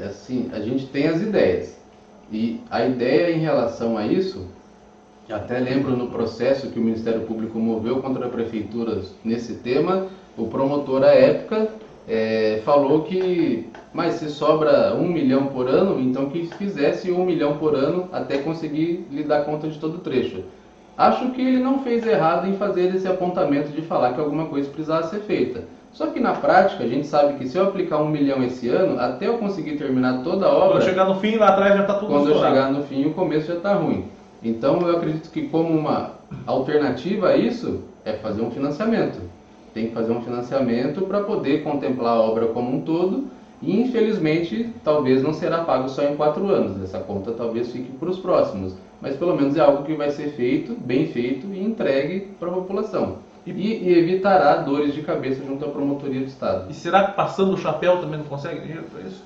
Assim, a gente tem as ideias. E a ideia em relação a isso, até lembro no processo que o Ministério Público moveu contra a Prefeitura nesse tema, o promotor à época falou que, mas se sobra 1 milhão por ano, então que fizesse 1 milhão por ano até conseguir lhe dar conta de todo o trecho. Acho que ele não fez errado em fazer esse apontamento de falar que alguma coisa precisava ser feita. Só que na prática, a gente sabe que se eu aplicar 1 milhão esse ano, até eu conseguir terminar toda a obra... Quando chegar no fim, lá atrás já está tudo Quando estourado. eu chegar no fim, o começo já está ruim. Então eu acredito que como uma alternativa a isso, é fazer um financiamento. Tem que fazer um financiamento para poder contemplar a obra como um todo e infelizmente talvez não será pago só em 4 anos. Essa conta talvez fique para os próximos. Mas pelo menos é algo que vai ser feito, bem feito e entregue para a população. E evitará dores de cabeça junto à promotoria do Estado. E será que passando o chapéu também não consegue dinheiro para isso?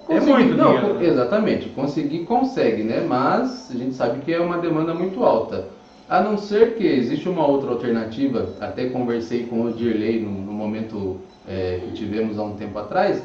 Conseguir, é muito dinheiro. Né? Exatamente, conseguir consegue, né? Mas a gente sabe que é uma demanda muito alta. A não ser que existe uma outra alternativa, até conversei com o Dirley no momento que tivemos há um tempo atrás,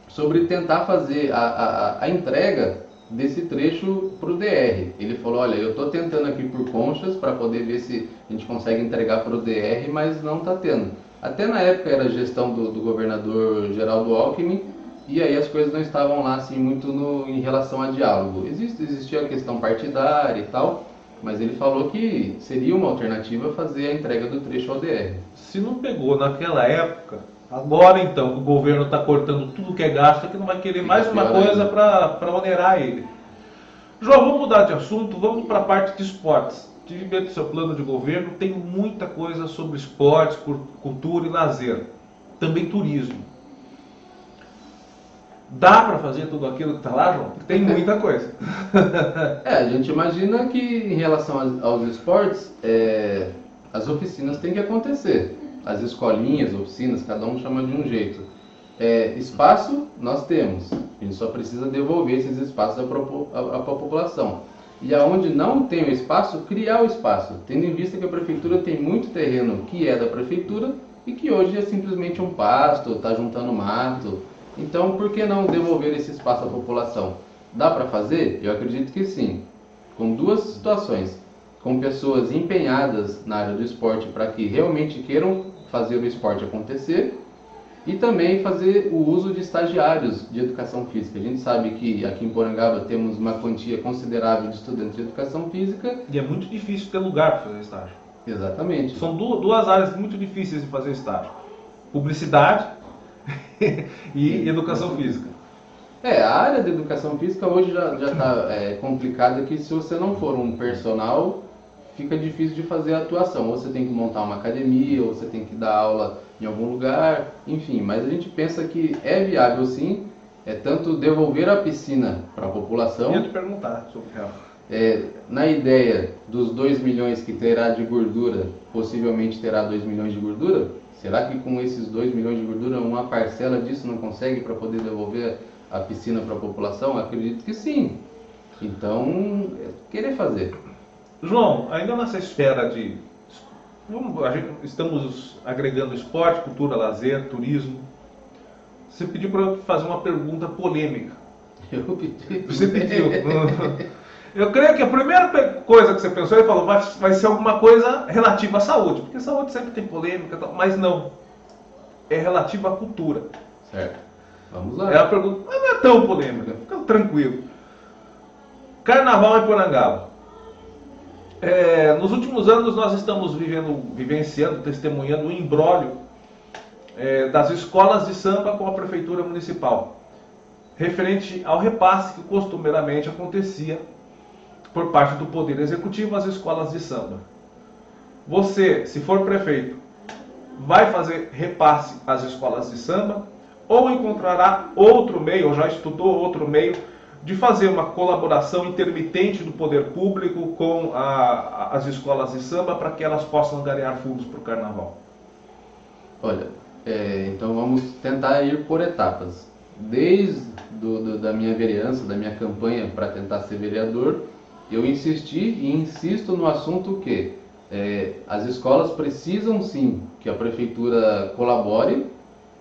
sobre tentar fazer a entrega desse trecho para o DR. Ele falou, olha, eu estou tentando aqui por Conchas para poder ver se a gente consegue entregar para o DR, mas não está tendo. Até na época era a gestão do governador Geraldo Alckmin, e aí as coisas não estavam lá assim muito em relação a diálogo. Existia a questão partidária e tal, mas ele falou que seria uma alternativa fazer a entrega do trecho ao DR. Se não pegou naquela época, agora então que o governo está cortando tudo que é gasto, é que não vai querer mais uma coisa para onerar ele. João, vamos mudar de assunto, vamos para a parte de esportes. Tive dentro do seu plano de governo, tem muita coisa sobre esportes, cultura e lazer. Também turismo. Dá para fazer tudo aquilo que está lá, João? Porque tem muita coisa. A gente imagina que em relação aos esportes, as oficinas têm que acontecer. As escolinhas, oficinas, cada um chama de um jeito. Espaço nós temos, a gente só precisa devolver esses espaços à população. E aonde não tem o espaço, criar o espaço, tendo em vista que a prefeitura tem muito terreno que é da prefeitura e que hoje é simplesmente um pasto, está juntando mato. Então, por que não devolver esse espaço à população? Dá para fazer? Eu acredito que sim. Com 2 situações. Com pessoas empenhadas na área do esporte para que realmente queiram fazer o esporte acontecer. E também fazer o uso de estagiários de educação física. A gente sabe que aqui em Porangaba temos uma quantia considerável de estudantes de educação física. E é muito difícil ter lugar para fazer estágio. Exatamente. São duas áreas muito difíceis de fazer estágio. Publicidade e educação física. A área de educação física hoje já está complicada, que se você não for um personal, fica difícil de fazer a atuação. Ou você tem que montar uma academia, ou você tem que dar aula em algum lugar, enfim. Mas a gente pensa que é viável sim, tanto devolver a piscina para a população. Eu ia te perguntar sobre ela. Na ideia dos 2 milhões que terá de gordura, possivelmente terá 2 milhões de gordura, será que com esses 2 milhões de gordura uma parcela disso não consegue para poder devolver a piscina para a população? Acredito que sim. Então, querer fazer. João, ainda nessa esfera de... estamos agregando esporte, cultura, lazer, turismo. Você pediu para eu fazer uma pergunta polêmica. Eu pedi. Você pediu. Eu creio que a primeira coisa que você pensou, ele falou, vai ser alguma coisa relativa à saúde. Porque saúde sempre tem polêmica, mas não. É relativa à cultura. Certo. Vamos lá. É a pergunta, mas não é tão polêmica, fica tranquilo. Carnaval em Porangaba. Nos últimos anos nós estamos vivenciando, testemunhando o imbróglio das escolas de samba com a prefeitura municipal, referente ao repasse que costumeiramente acontecia por parte do Poder Executivo às escolas de samba. Você, se for prefeito, vai fazer repasse às escolas de samba ou encontrará outro meio, ou já estudou outro meio, de fazer uma colaboração intermitente do poder público com as escolas de samba para que elas possam angariar fundos para o carnaval? Olha, então vamos tentar ir por etapas. Desde da minha vereança, da minha campanha para tentar ser vereador, eu insisti e insisto no assunto que as escolas precisam sim que a prefeitura colabore,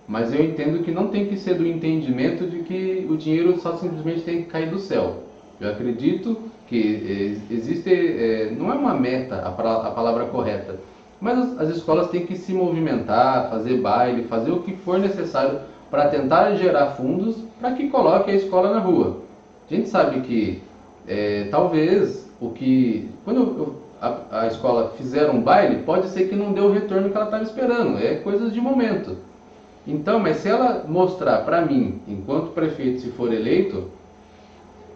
mas eu entendo que não tem que ser do entendimento de que o dinheiro só simplesmente tem que cair do céu. Eu acredito que existe, não é uma meta a palavra correta, mas as escolas têm que se movimentar, fazer baile, fazer o que for necessário para tentar gerar fundos para que coloque a escola na rua. A gente sabe que talvez quando a escola fizer um baile, pode ser que não dê o retorno que ela estava esperando, é coisas de momento. Então, mas se ela mostrar para mim, enquanto prefeito, se for eleito,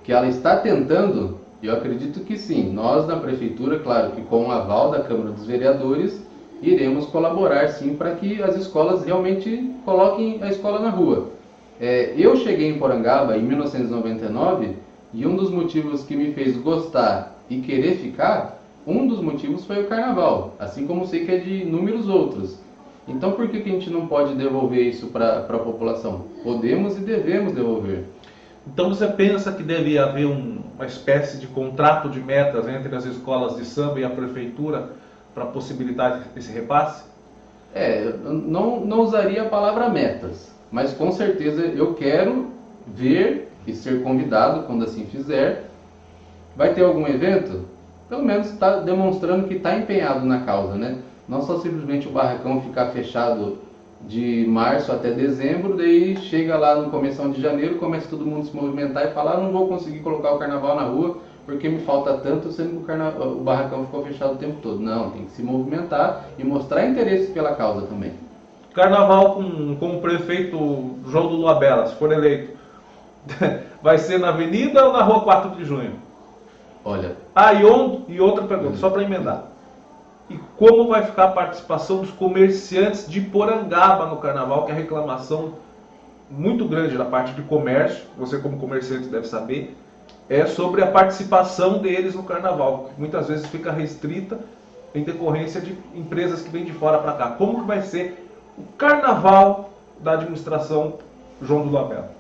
que ela está tentando, eu acredito que sim. Nós na prefeitura, claro que com o aval da Câmara dos Vereadores, iremos colaborar sim para que as escolas realmente coloquem a escola na rua. Eu cheguei em Porangaba em 1999 e um dos motivos que me fez gostar e querer ficar, um dos motivos foi o carnaval, assim como sei que é de inúmeros outros. Então por que a gente não pode devolver isso para a população? Podemos e devemos devolver. Então você pensa que deve haver uma espécie de contrato de metas entre as escolas de samba e a prefeitura para possibilitar esse repasse? Não usaria a palavra metas, mas com certeza eu quero ver e ser convidado quando assim fizer. Vai ter algum evento? Pelo menos está demonstrando que está empenhado na causa, né? Não só simplesmente o barracão ficar fechado de março até dezembro, daí chega lá no começo de janeiro, começa todo mundo a se movimentar e falar, não vou conseguir colocar o carnaval na rua porque me falta tanto, sendo que o barracão ficou fechado o tempo todo. Não, tem que se movimentar e mostrar interesse pela causa também. Carnaval com o prefeito João do Luabella, se for eleito, vai ser na Avenida ou na Rua 4 de Junho? Olha... E outra pergunta, só para emendar. E como vai ficar a participação dos comerciantes de Porangaba no carnaval, que é a reclamação muito grande da parte de comércio, você como comerciante deve saber, é sobre a participação deles no carnaval, que muitas vezes fica restrita em decorrência de empresas que vêm de fora para cá. Como que vai ser o carnaval da administração João do Luabella?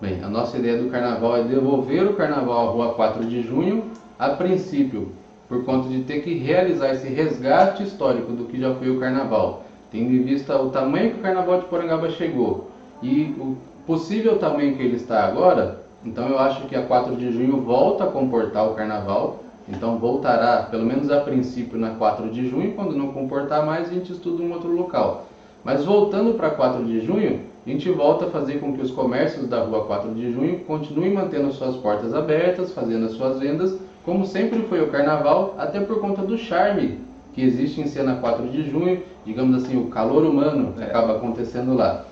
Bem, a nossa ideia do carnaval é devolver o carnaval à Rua 4 de Junho, a princípio, por conta de ter que realizar esse resgate histórico do que já foi o carnaval, tendo em vista o tamanho que o carnaval de Porangaba chegou e o possível tamanho que ele está agora. Então eu acho que a 4 de junho volta a comportar o carnaval, então voltará, pelo menos a princípio, na 4 de junho, quando não comportar mais a gente estuda um outro local. Mas voltando para 4 de junho, a gente volta a fazer com que os comércios da Rua 4 de junho continuem mantendo suas portas abertas, fazendo as suas vendas, como sempre foi o carnaval, até por conta do charme que existe em Cena 4 de junho, digamos assim, o calor humano que acaba acontecendo lá.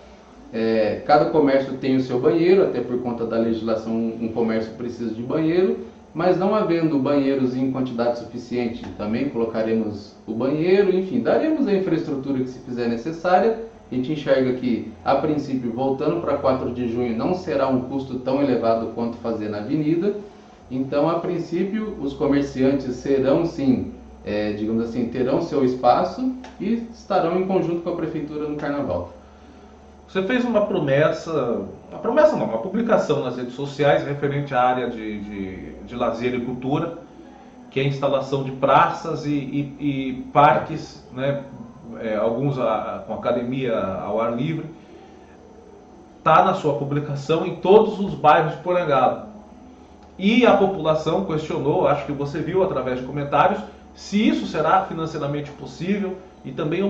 Cada comércio tem o seu banheiro, até por conta da legislação um comércio precisa de banheiro, mas não havendo banheiros em quantidade suficiente, também colocaremos o banheiro, enfim, daremos a infraestrutura que se fizer necessária. A gente enxerga que, a princípio, voltando para 4 de junho, não será um custo tão elevado quanto fazer na avenida. Então, a princípio, os comerciantes serão sim, digamos assim, terão seu espaço e estarão em conjunto com a prefeitura no carnaval. Você fez uma promessa não, uma publicação nas redes sociais referente à área de lazer e cultura, que é a instalação de praças e parques, né, alguns com academia ao ar livre. Está na sua publicação em todos os bairros de Porangaba. E a população questionou, acho que você viu através de comentários, se isso será financeiramente possível e também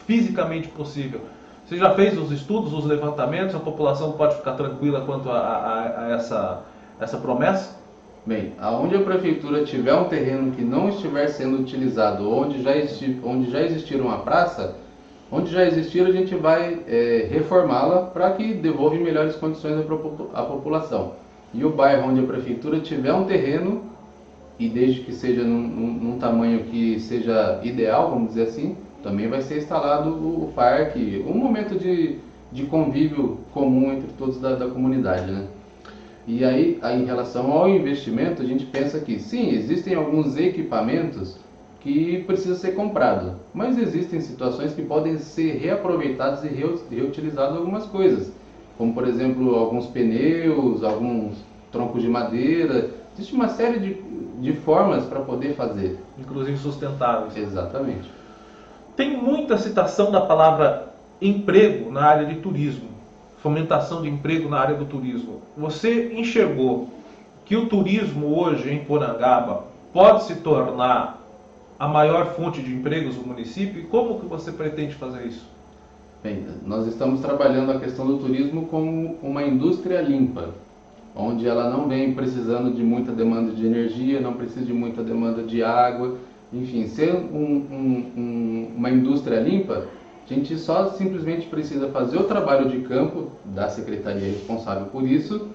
fisicamente possível. Você já fez os estudos, os levantamentos, a população pode ficar tranquila quanto a essa promessa? Bem, aonde a prefeitura tiver um terreno que não estiver sendo utilizado, onde já existir uma praça, onde já existir a gente vai reformá-la para que devolva em melhores condições à população. E o bairro onde a prefeitura tiver um terreno, e desde que seja num tamanho que seja ideal, vamos dizer assim, também vai ser instalado o parque, um momento de convívio comum entre todos da comunidade, né? E aí, em relação ao investimento, a gente pensa que sim, existem alguns equipamentos que precisam ser comprados, mas existem situações que podem ser reaproveitadas e reutilizadas algumas coisas, como por exemplo alguns pneus, alguns troncos de madeira. Existe uma série de formas para poder fazer. Inclusive sustentáveis. Exatamente. Tem muita citação da palavra emprego na área de turismo, fomentação de emprego na área do turismo. Você enxergou que o turismo hoje em Porangaba pode se tornar a maior fonte de empregos do município? E como que você pretende fazer isso? Bem, nós estamos trabalhando a questão do turismo como uma indústria limpa, onde ela não vem precisando de muita demanda de energia, não precisa de muita demanda de água. Enfim, ser uma indústria limpa, a gente só simplesmente precisa fazer o trabalho de campo da secretaria responsável por isso,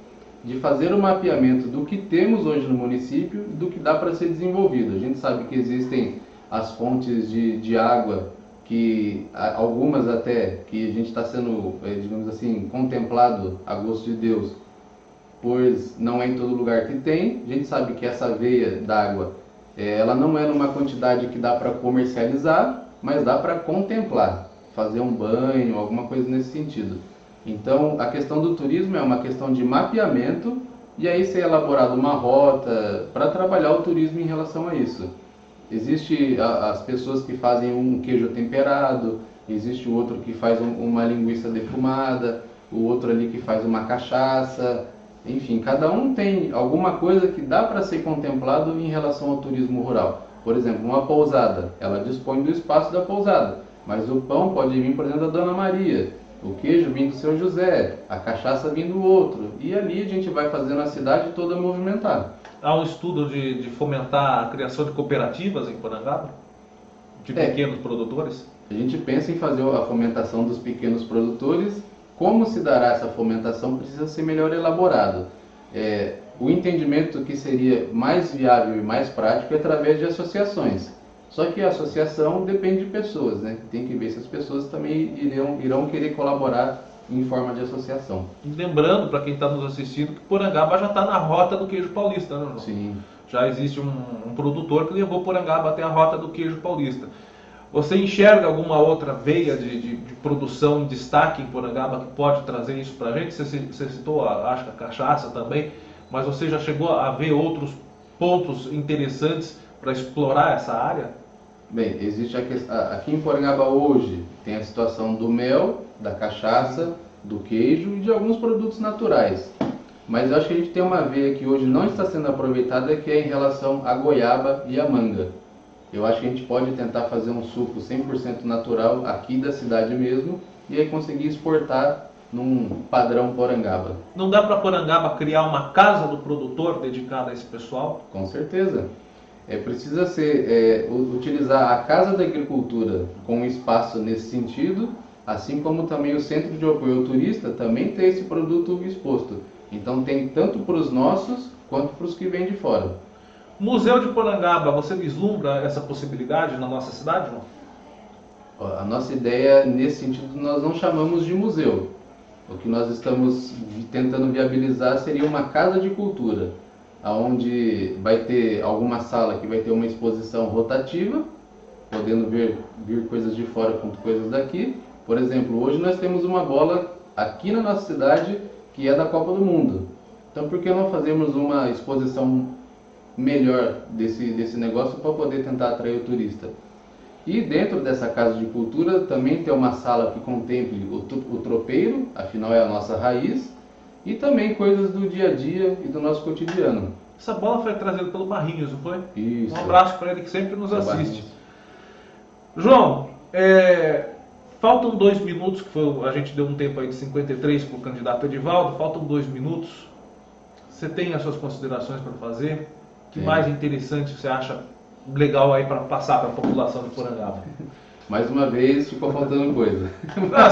de fazer o mapeamento do que temos hoje no município e do que dá para ser desenvolvido. A gente sabe que existem as fontes de água, que algumas até que a gente está sendo, digamos assim, contemplado a gosto de Deus, pois não é em todo lugar que tem. A gente sabe que essa veia d'água, ela não é numa quantidade que dá para comercializar, mas dá para contemplar, fazer um banho, alguma coisa nesse sentido. Então, a questão do turismo é uma questão de mapeamento e aí ser elaborada uma rota para trabalhar o turismo em relação a isso. Existe as pessoas que fazem um queijo temperado, existe o outro que faz uma linguiça defumada, o outro ali que faz uma cachaça. Enfim, cada um tem alguma coisa que dá para ser contemplado em relação ao turismo rural. Por exemplo, uma pousada, ela dispõe do espaço da pousada, mas o pão pode vir, por exemplo, da Dona Maria, o queijo vindo do Seu José, a cachaça vindo do outro. E ali a gente vai fazendo a cidade toda movimentar. Há um estudo de fomentar a criação de cooperativas em Porangaba? De pequenos produtores? A gente pensa em fazer a fomentação dos pequenos produtores. Como se dará essa fomentação precisa ser melhor elaborado. O entendimento que seria mais viável e mais prático é através de associações. Só que a associação depende de pessoas, né? Tem que ver se as pessoas também irão querer colaborar em forma de associação. E lembrando, para quem está nos assistindo, que Porangaba já está na rota do queijo paulista, né, João? Sim. Já existe um produtor que levou Porangaba até a rota do queijo paulista. Você enxerga alguma outra veia de produção em destaque em Porangaba que pode trazer isso para a gente? Você citou, acho que a cachaça também, mas você já chegou a ver outros pontos interessantes para explorar essa área? Bem, existe aqui em Porangaba hoje tem a situação do mel, da cachaça, do queijo e de alguns produtos naturais. Mas eu acho que a gente tem uma veia que hoje não está sendo aproveitada, que é em relação à goiaba e à manga. Eu acho que a gente pode tentar fazer um suco 100% natural aqui da cidade mesmo e aí conseguir exportar num padrão Porangaba. Não dá para Porangaba criar uma casa do produtor dedicada a esse pessoal? Com certeza. Precisa utilizar a Casa da Agricultura com um espaço nesse sentido, assim como também o Centro de Apoio ao Turista também tem esse produto exposto. Então tem tanto para os nossos quanto para os que vêm de fora. Museu de Porangaba, você vislumbra essa possibilidade na nossa cidade, não? A nossa ideia nesse sentido nós não chamamos de museu. O que nós estamos tentando viabilizar seria uma casa de cultura, onde vai ter alguma sala que vai ter uma exposição rotativa, podendo vir coisas de fora quanto coisas daqui. Por exemplo, hoje nós temos uma bola aqui na nossa cidade que é da Copa do Mundo. Então por que não fazermos uma exposição melhor desse negócio para poder tentar atrair o turista? E dentro dessa casa de cultura também tem uma sala que contemple o tropeiro, afinal é a nossa raiz, e também coisas do dia a dia e do nosso cotidiano. Essa bola foi trazida pelo Barrinhos, não foi? Isso. Um abraço para ele que sempre nos assiste. Barrinhos. João, faltam 2 minutos, a gente deu um tempo aí de 53 para o candidato Edivaldo, faltam 2 minutos. Você tem as suas considerações para fazer? O que mais interessante você acha legal aí para passar para a população de Porangaba? Mais uma vez, ficou faltando coisa.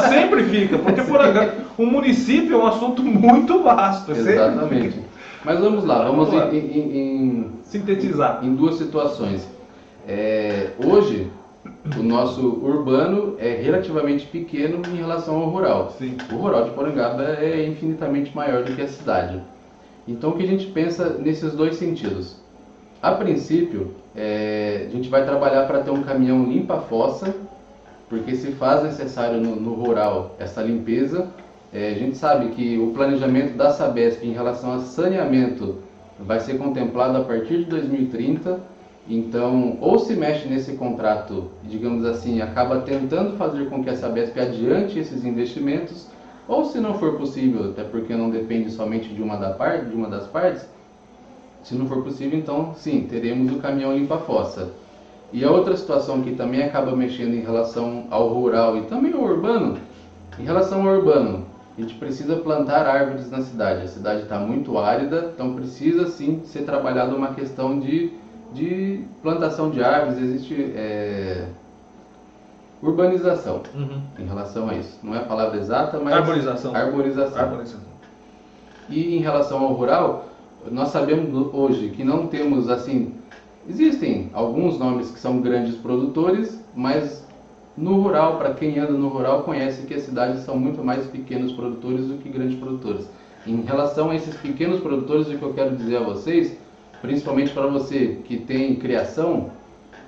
Sempre fica, porque Porangaba, o município é um assunto muito vasto. Exatamente. Mas vamos lá, vamos sintetizar. Em 2 situações. Hoje, o nosso urbano é relativamente pequeno em relação ao rural. Sim. O rural de Porangaba é infinitamente maior do que a cidade. Então, o que a gente pensa nesses 2 sentidos? A princípio, a gente vai trabalhar para ter um caminhão limpa-fossa, porque se faz necessário no rural essa limpeza. A gente sabe que o planejamento da Sabesp em relação a saneamento vai ser contemplado a partir de 2030. Então, ou se mexe nesse contrato, digamos assim, acaba tentando fazer com que a Sabesp adiante esses investimentos, ou se não for possível, até porque não depende somente de uma das partes, se não for possível, então sim, teremos o caminhão limpa-fossa. E a outra situação que também acaba mexendo em relação ao rural e também ao urbano, em relação ao urbano, a gente precisa plantar árvores na cidade. A cidade está muito árida, então precisa sim ser trabalhada uma questão de plantação de árvores. Existe urbanização em relação a isso. Não é a palavra exata, mas arborização. E em relação ao rural, nós sabemos hoje que não temos assim, existem alguns nomes que são grandes produtores, mas no rural, para quem anda no rural, conhece que as cidades são muito mais pequenos produtores do que grandes produtores. Em relação a esses pequenos produtores, o que eu quero dizer a vocês, principalmente para você que tem criação,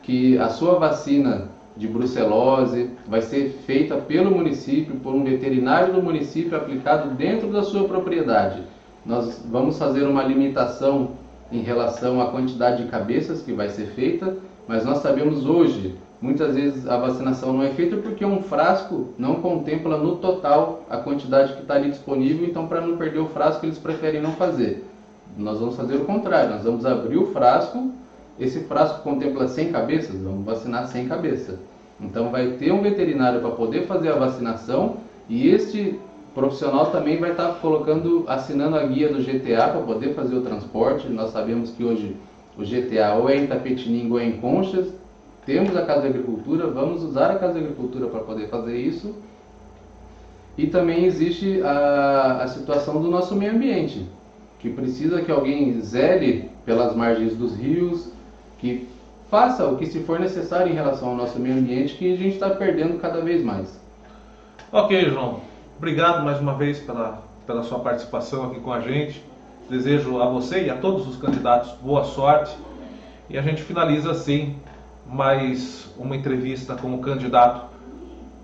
que a sua vacina de brucelose vai ser feita pelo município, por um veterinário do município, aplicado dentro da sua propriedade. Nós vamos fazer uma limitação em relação à quantidade de cabeças que vai ser feita, mas nós sabemos hoje, muitas vezes a vacinação não é feita porque um frasco não contempla no total a quantidade que está ali disponível, então para não perder o frasco eles preferem não fazer. Nós vamos fazer o contrário, nós vamos abrir o frasco, esse frasco contempla 100 cabeças, vamos vacinar 100 cabeças. Então vai ter um veterinário para poder fazer a vacinação e este profissional também vai estar assinando a guia do GTA para poder fazer o transporte. Nós sabemos que hoje o GTA ou é em Tapetininga ou é em Conchas. Temos a Casa da Agricultura, vamos usar a Casa da Agricultura para poder fazer isso. E também existe a situação do nosso meio ambiente, que precisa que alguém zele pelas margens dos rios, que faça o que se for necessário em relação ao nosso meio ambiente, que a gente está perdendo cada vez mais. Ok, João. Obrigado mais uma vez pela sua participação aqui com a gente. Desejo a você e a todos os candidatos boa sorte. E a gente finaliza assim mais uma entrevista com o candidato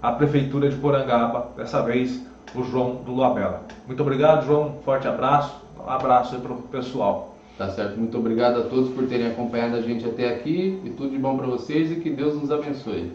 à Prefeitura de Porangaba, dessa vez o João do Luabella. Muito obrigado, João. Forte abraço. Um abraço aí para o pessoal. Tá certo. Muito obrigado a todos por terem acompanhado a gente até aqui. E tudo de bom para vocês e que Deus nos abençoe.